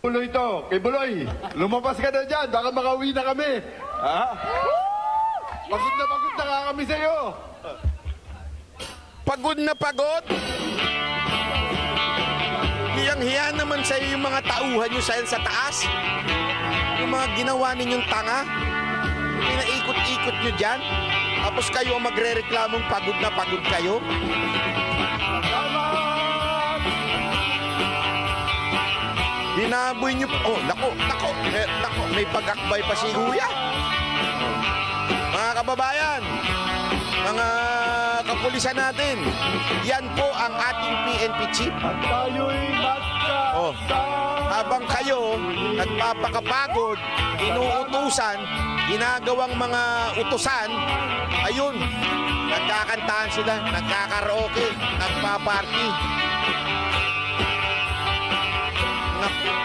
Buloy to, kay Buloy. Lumabas ka na dyan, baka makauwi na kami. Ha? Pagod na nga kami sa'yo. Pagod na pagod? Hiyang-hiya naman sa iyo yung mga tauhan nyo sa taas. Yung mga ginawa ninyong tanga. Pinaikot-ikot nyo dyan. Tapos kayo ang magre-reklamong pagod na pagod kayo. Binaboy nyo. Oh, nako. May pag-akbay pa si Kuya. Mga kababayan, mga kapulisan natin, yan po ang ating PNP chief. At tayo'y magkasama. Oh, habang kayo nagpapakapagod, inuutusan, ginagawang mga utusan, ayun, nagkakantahan sila, nagkakaraoke, nagpaparty.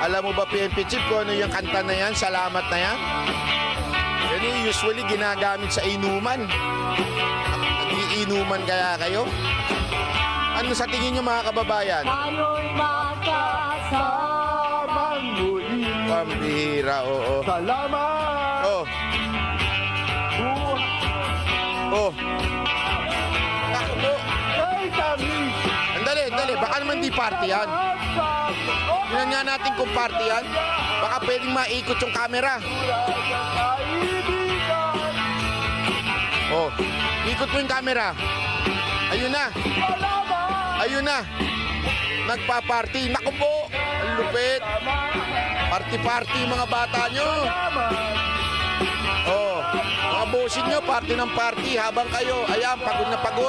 Alam mo ba, PNP chief, kung ano yung kanta na yan, salamat na yan? Yan yung usually ginagamit sa inuman. Nagiinuman kaya kayo? Ano sa tingin nyo, mga kababayan? Tayo'y magkasama. Muli. Pambihira, oo. Salamat. Oh, oh. Ako po. Kay kami. Andali, baka naman di party yan. Tingnan nga natin kung party yan. Baka pwedeng maikot yung camera. Oh, ikot mo yung camera. Ayun na. Ayun na. Nagpa-party. Naku po. Ang lupit. Party-party mga bata nyo. Oh, mga bossing nyo, party ng party habang kayo, ayan, pagod na pagod.